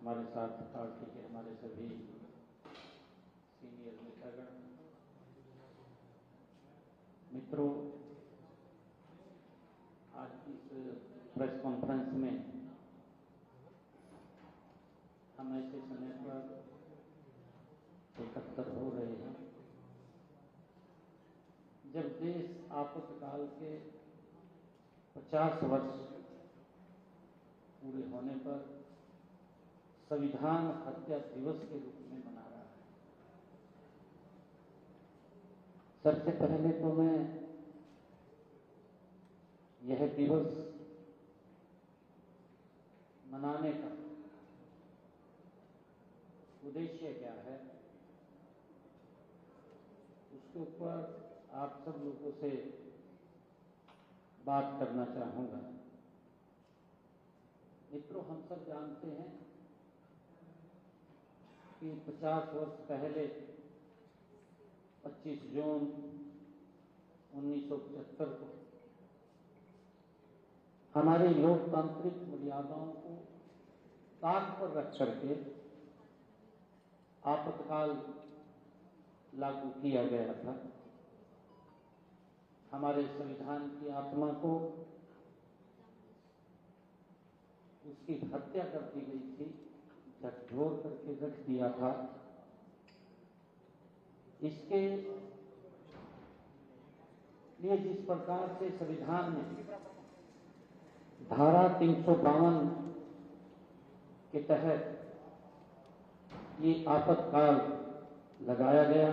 हमारे साथ पार्टी के हमारे सभी सीनियर नेतागण, मित्रों, आज की इस प्रेस कॉन्फ्रेंस में हम ऐसे समय पर एकत्र हो रहे हैं जब देश आपातकाल के 50 वर्ष पूरे होने पर संविधान हत्या दिवस के रूप में मना रहा है। सबसे पहले तो मैं यह दिवस मनाने का उद्देश्य क्या है, उसके ऊपर आप सब लोगों से बात करना चाहूंगा। मित्रों, हम सब जानते हैं कि 50 वर्ष पहले 25 जून 1975 को हमारी लोकतांत्रिक मर्यादाओं को ताक पर रख करके आपातकाल लागू किया गया था। हमारे संविधान की आत्मा को उसकी हत्या कर दी गई थी, झकझोर करके रख दिया था। इसके लिए जिस प्रकार से संविधान में धारा 352 के तहत ये आपातकाल लगाया गया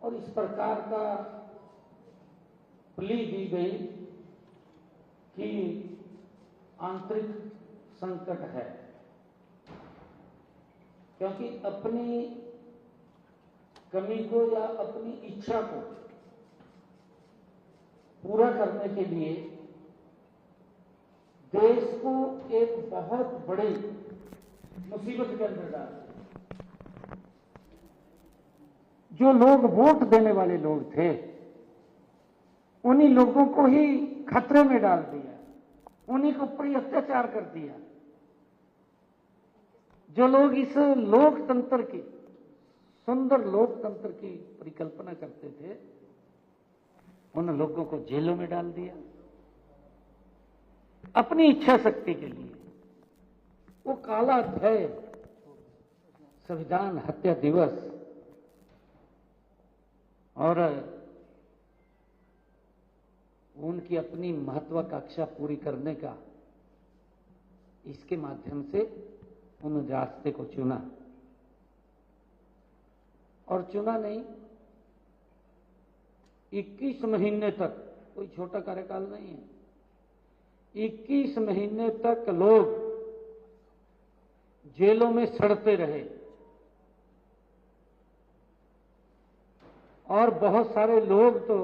और इस प्रकार का प्ली दी गई कि आंतरिक संकट है, क्योंकि अपनी कमी को या अपनी इच्छा को पूरा करने के लिए देश को एक बहुत बड़ी मुसीबत के अंदर डाल दिया। जो लोग वोट देने वाले लोग थे, उन्हीं लोगों को ही खतरे में डाल दिया, उन्हीं के ऊपर ही अत्याचार कर दिया। जो लोग इस लोकतंत्र की, सुंदर लोकतंत्र की परिकल्पना करते थे, उन लोगों को जेलों में डाल दिया अपनी इच्छा शक्ति के लिए। वो काला अध्याय संविधान हत्या दिवस और उनकी अपनी महत्वाकांक्षा पूरी करने का, इसके माध्यम से उन रास्ते को चुना। और चुना नहीं, 21 महीने तक, कोई छोटा कार्यकाल नहीं है, 21 महीने तक लोग जेलों में सड़ते रहे और बहुत सारे लोग तो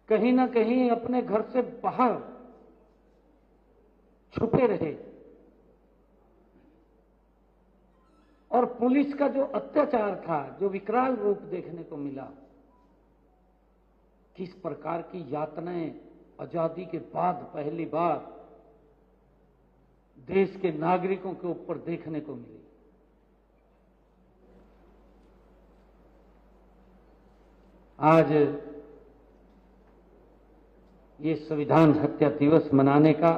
कहीं ना कहीं अपने घर से बाहर छुपे रहे। और पुलिस का जो अत्याचार था, जो विकराल रूप देखने को मिला, किस प्रकार की यातनाएं आजादी के बाद पहली बार देश के नागरिकों के ऊपर देखने को मिली। आज ये संविधान हत्या दिवस मनाने का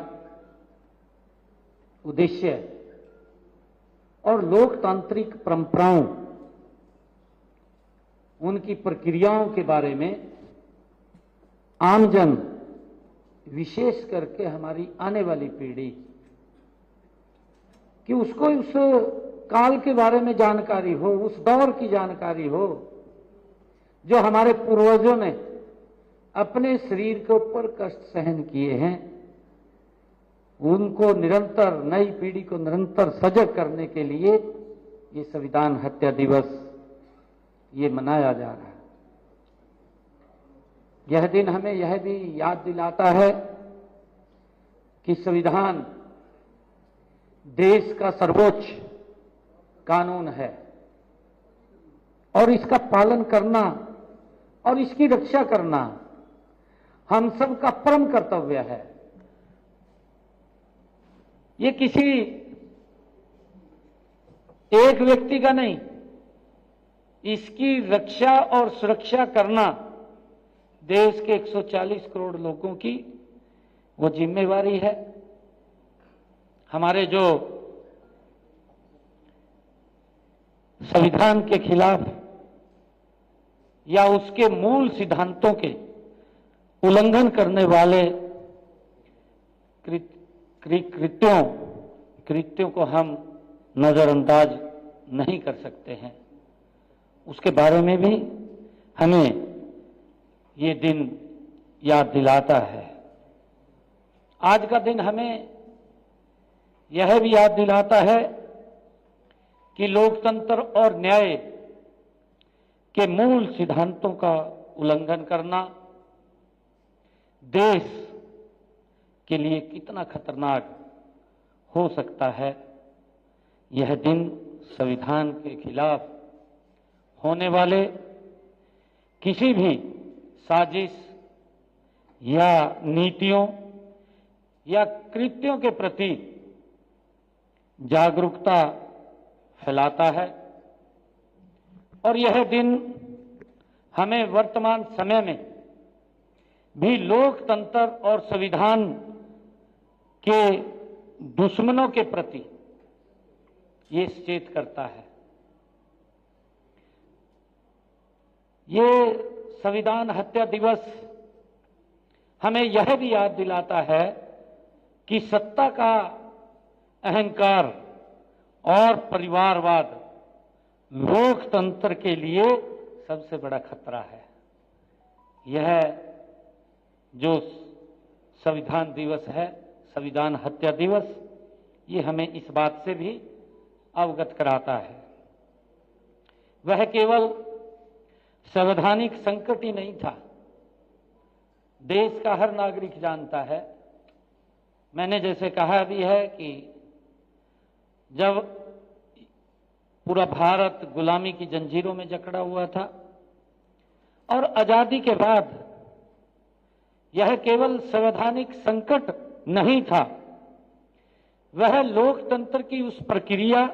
उद्देश्य और लोकतांत्रिक परंपराओं, उनकी प्रक्रियाओं के बारे में आमजन, विशेष करके हमारी आने वाली पीढ़ी, कि उसको उस काल के बारे में जानकारी हो, उस दौर की जानकारी हो जो हमारे पूर्वजों ने अपने शरीर के ऊपर कष्ट सहन किए हैं। उनको निरंतर, नई पीढ़ी को निरंतर सजग करने के लिए ये संविधान हत्या दिवस ये मनाया जा रहा है। यह दिन हमें यह भी याद दिलाता है कि संविधान देश का सर्वोच्च कानून है और इसका पालन करना और इसकी रक्षा करना हम सब का परम कर्तव्य है। ये किसी एक व्यक्ति का नहीं, इसकी रक्षा और सुरक्षा करना देश के 140 करोड़ लोगों की वो जिम्मेवारी है। हमारे जो संविधान के खिलाफ या उसके मूल सिद्धांतों के उल्लंघन करने वाले कृत्यों को हम नजरअंदाज नहीं कर सकते हैं। उसके बारे में भी हमें ये दिन याद दिलाता है। आज का दिन हमें यह भी याद दिलाता है कि लोकतंत्र और न्याय के मूल सिद्धांतों का उल्लंघन करना देश के लिए कितना खतरनाक हो सकता है। यह दिन संविधान के खिलाफ होने वाले किसी भी साजिश या नीतियों या कृत्यों के प्रति जागरूकता फैलाता है और यह दिन हमें वर्तमान समय में भी लोकतंत्र और संविधान के दुश्मनों के प्रति ये सचेत करता है। ये संविधान हत्या दिवस हमें यह भी याद दिलाता है कि सत्ता का अहंकार और परिवारवाद लोकतंत्र के लिए सबसे बड़ा खतरा है। यह जो संविधान दिवस है, संविधान हत्या दिवस, ये हमें इस बात से भी अवगत कराता है। वह केवल संवैधानिक संकट ही नहीं था, देश का हर नागरिक जानता है। मैंने जैसे कहा भी है कि जब पूरा भारत गुलामी की जंजीरों में जकड़ा हुआ था और आजादी के बाद यह केवल संवैधानिक संकट नहीं था, वह लोकतंत्र की उस प्रक्रिया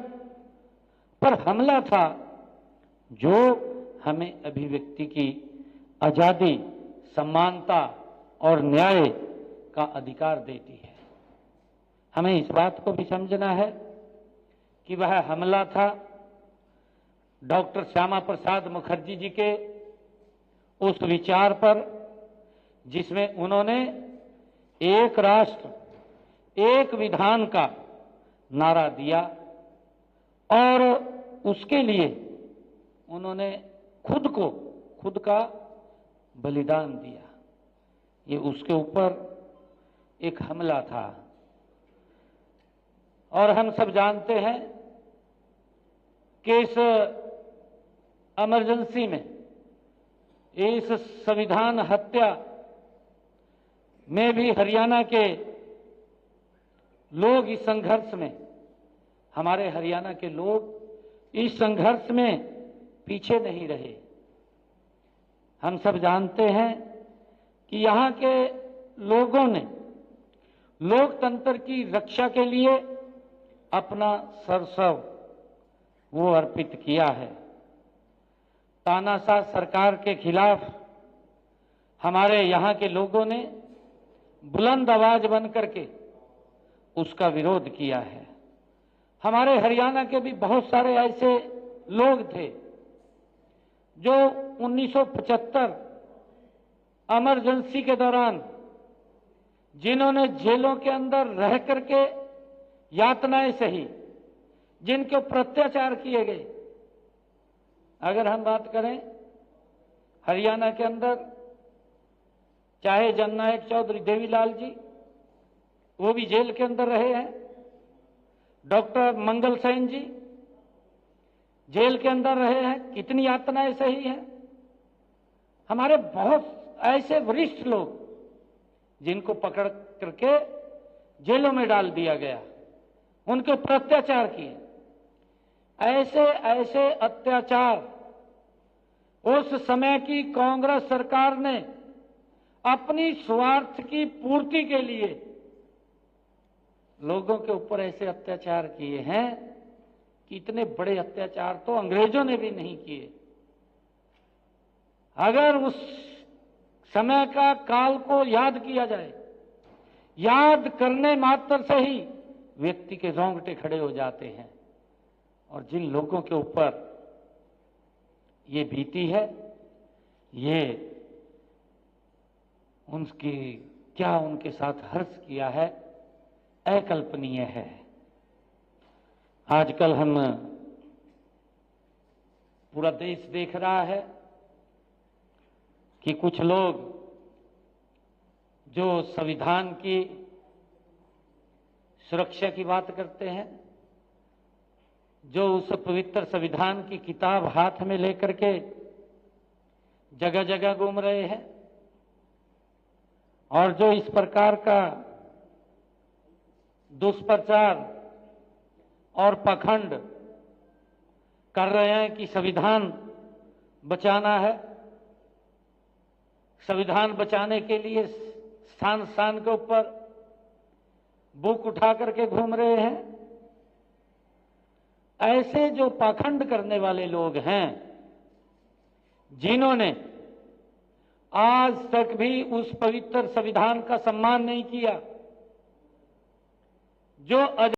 पर हमला था जो हमें अभिव्यक्ति की आजादी, समानता और न्याय का अधिकार देती है। हमें इस बात को भी समझना है कि वह हमला था डॉक्टर श्यामा प्रसाद मुखर्जी जी के उस विचार पर जिसमें उन्होंने एक राष्ट्र एक विधान का नारा दिया और उसके लिए उन्होंने खुद का बलिदान दिया। ये उसके ऊपर एक हमला था और हम सब जानते हैं कि इस इमरजेंसी में, इस संविधान हत्या में भी हरियाणा के लोग इस संघर्ष में, हमारे हरियाणा के लोग इस संघर्ष में पीछे नहीं रहे। हम सब जानते हैं कि यहाँ के लोगों ने लोकतंत्र की रक्षा के लिए अपना सर्वस्व वो अर्पित किया है। तानाशाह सरकार के खिलाफ हमारे यहाँ के लोगों ने बुलंद आवाज बन करके उसका विरोध किया है। हमारे हरियाणा के भी बहुत सारे ऐसे लोग थे जो 1975 इमरजेंसी के दौरान जिन्होंने जेलों के अंदर रह करके यातनाएं सही, जिनके ऊपर अत्याचार किए गए। अगर हम बात करें हरियाणा के अंदर, चाहे जननायक चौधरी देवीलाल जी, वो भी जेल के अंदर रहे हैं। डॉक्टर मंगल सेन जी जेल के अंदर रहे हैं, कितनी यातनाएं सही हैं। हमारे बहुत ऐसे वरिष्ठ लोग जिनको पकड़ करके जेलों में डाल दिया गया, उनके ऊपर अत्याचार किए। ऐसे ऐसे अत्याचार उस समय की कांग्रेस सरकार ने अपनी स्वार्थ की पूर्ति के लिए लोगों के ऊपर ऐसे अत्याचार किए हैं कि इतने बड़े अत्याचार तो अंग्रेजों ने भी नहीं किए। अगर उस समय का काल को याद किया जाए, याद करने मात्र से ही व्यक्ति के रोंगटे खड़े हो जाते हैं। और जिन लोगों के ऊपर ये बीती है, ये उनकी क्या उनके साथ हर्ष किया है, अकल्पनीय है। आजकल हम पूरा देश देख रहा है कि कुछ लोग जो संविधान की सुरक्षा की बात करते हैं, जो उस पवित्र संविधान की किताब हाथ में लेकर के जगह जगह घूम रहे हैं और जो इस प्रकार का दुष्प्रचार और पाखंड कर रहे हैं कि संविधान बचाना है, संविधान बचाने के लिए स्थान स्थान के ऊपर बुक उठा करके घूम रहे हैं। ऐसे जो पाखंड करने वाले लोग हैं, जिन्होंने आज तक भी उस पवित्र संविधान का सम्मान नहीं किया, जो